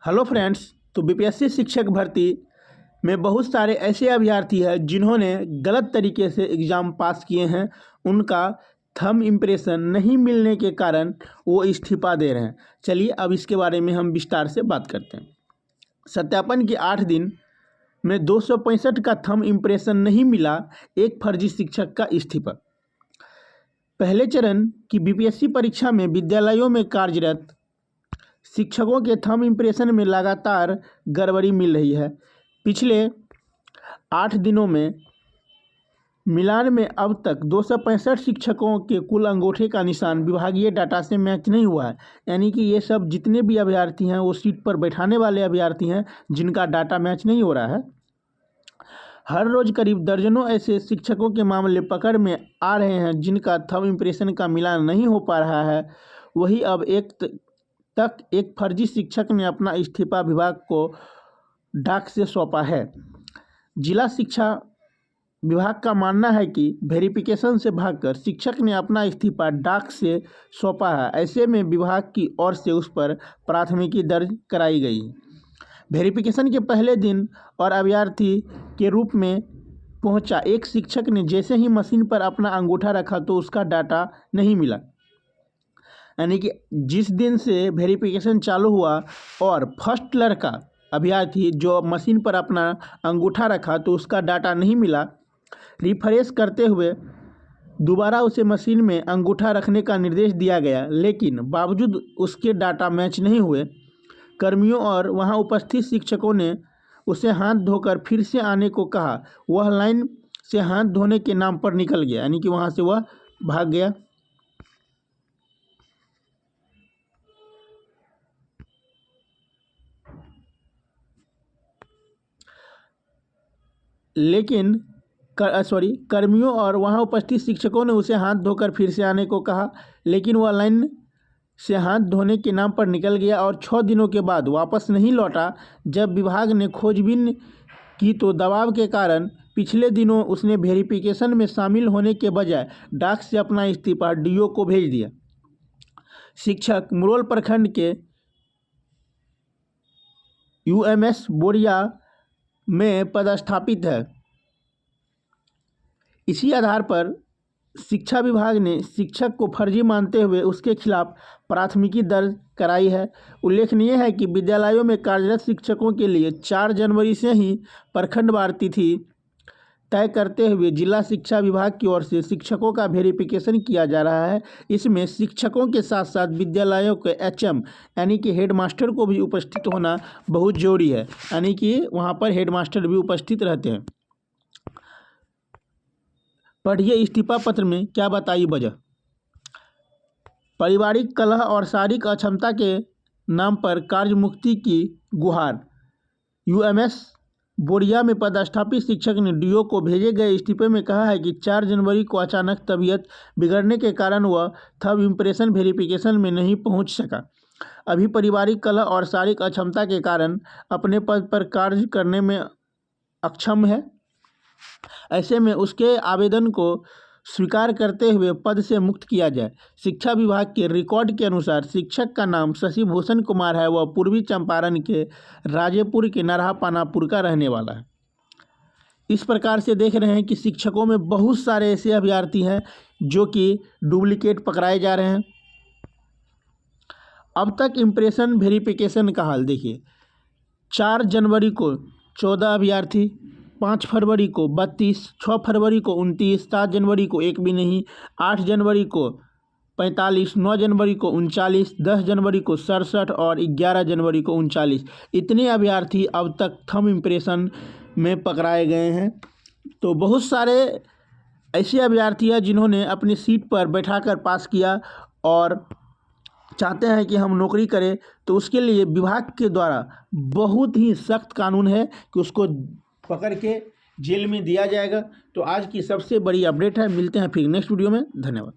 Hello friends. तो BPSC शिक्षक भर्ती में बहुत सारे ऐसे अभ्यर्थी हैं जिन्होंने गलत तरीके से एग्ज़ाम पास किए हैं। उनका थंब इम्प्रेशन नहीं मिलने के कारण वो इस्तीफा दे रहे हैं। चलिए अब इसके बारे में हम विस्तार से बात करते हैं। सत्यापन के 8 दिन में 265 का थंब इम्प्रेशन नहीं मिला, एक फर्जी शिक्षक का इस्तीफा। पहले चरण की बीपीएससी परीक्षा में विद्यालयों में कार्यरत शिक्षकों के थंब इम्प्रेशन में लगातार गड़बड़ी मिल रही है। पिछले 8 दिनों में मिलान में अब तक 265 शिक्षकों के कुल अंगूठे का निशान विभागीय डाटा से मैच नहीं हुआ है। यानी कि ये सब जितने भी अभ्यर्थी हैं वो सीट पर बैठाने वाले अभ्यर्थी हैं जिनका डाटा मैच नहीं हो रहा है। हर रोज़ करीब दर्जनों ऐसे शिक्षकों के मामले पकड़ में आ रहे हैं जिनका थंब इम्प्रेशन का मिलान नहीं हो पा रहा है। वही अब एक फर्जी शिक्षक ने अपना इस्तीफा विभाग को डाक से सौंपा है। जिला शिक्षा विभाग का मानना है कि वेरिफिकेशन से भागकर शिक्षक ने अपना इस्तीफा डाक से सौंपा है। ऐसे में विभाग की ओर से उस पर प्राथमिकी दर्ज कराई गई। वेरिफिकेशन के पहले दिन और अभ्यर्थी के रूप में पहुंचा एक शिक्षक ने जैसे ही मशीन पर अपना अंगूठा रखा तो उसका डाटा नहीं मिला। यानी कि जिस दिन से वेरिफिकेशन चालू हुआ और फर्स्ट लड़का अभ्यर्थी जो मशीन पर अपना अंगूठा रखा तो उसका डाटा नहीं मिला। रिफ्रेश करते हुए दोबारा उसे मशीन में अंगूठा रखने का निर्देश दिया गया, लेकिन बावजूद उसके डाटा मैच नहीं हुए। कर्मियों और वहां उपस्थित शिक्षकों ने उसे हाथ धोकर फिर से आने को कहा। वह लाइन से हाथ धोने के नाम पर निकल गया, यानी कि वहां से वह भाग गया। लेकिन कर्मियों और वहां उपस्थित शिक्षकों ने उसे हाथ धोकर फिर से आने को कहा, लेकिन वह लाइन से हाथ धोने के नाम पर निकल गया और 6 दिनों के बाद वापस नहीं लौटा। जब विभाग ने खोजबीन की तो दबाव के कारण पिछले दिनों उसने वेरिफिकेशन में शामिल होने के बजाय डाक से अपना इस्तीफा डीओ को भेज दिया। शिक्षक मुरौल प्रखंड के यूएमएस बोरिया में पदस्थापित है। इसी आधार पर शिक्षा विभाग ने शिक्षक को फर्जी मानते हुए उसके खिलाफ प्राथमिकी दर्ज कराई है। उल्लेखनीय है कि विद्यालयों में कार्यरत शिक्षकों के लिए 4 जनवरी से ही प्रखंडवार तिथि तय करते हुए जिला शिक्षा विभाग की ओर से शिक्षकों का वेरिफिकेशन किया जा रहा है। इसमें शिक्षकों के साथ साथ विद्यालयों के एचएम यानी कि हेडमास्टर को भी उपस्थित होना बहुत जरूरी है। यानी कि वहाँ पर हेडमास्टर भी उपस्थित रहते हैं। पढ़िए इस्तीफा पत्र में क्या बताई वजह। पारिवारिक कलह और शारीरिक अक्षमता के नाम पर कार्य मुक्ति की गुहार। यूएमएस बोरिया में पदस्थापित शिक्षक ने डीओ को भेजे गए इस्तीफे में कहा है कि 4 जनवरी को अचानक तबीयत बिगड़ने के कारण वह थंब इम्प्रेशन वेरिफिकेशन में नहीं पहुंच सका। अभी पारिवारिक कलह और शारीरिक अक्षमता के कारण अपने पद पर कार्य करने में अक्षम है। ऐसे में उसके आवेदन को स्वीकार करते हुए पद से मुक्त किया जाए। शिक्षा विभाग के रिकॉर्ड के अनुसार शिक्षक का नाम शशि भूषण कुमार है। वह पूर्वी चंपारण के राजेपुर के नरहा पानापुर का रहने वाला है। इस प्रकार से देख रहे हैं कि शिक्षकों में बहुत सारे ऐसे अभ्यर्थी हैं जो कि डुप्लीकेट पकड़ाए जा रहे हैं। अब तक इम्प्रेशन वेरिफिकेशन का हाल देखिए। 4 जनवरी को 14 अभ्यर्थी, 5 फरवरी को 32, 6 फरवरी को 29, 7 जनवरी को एक भी नहीं, 8 जनवरी को 45, 9 जनवरी को 39, 10 जनवरी को 67 और 11 जनवरी को 39। इतने अभ्यर्थी अब तक थंब इम्प्रेशन में पकड़ाए गए हैं। तो बहुत सारे ऐसे अभ्यर्थी हैं जिन्होंने अपनी सीट पर बैठाकर पास किया और चाहते हैं कि हम नौकरी करें, तो उसके लिए विभाग के द्वारा बहुत ही सख्त कानून है कि उसको पकड़ के जेल में दिया जाएगा। तो आज की सबसे बड़ी अपडेट है। मिलते हैं फिर नेक्स्ट वीडियो में। धन्यवाद।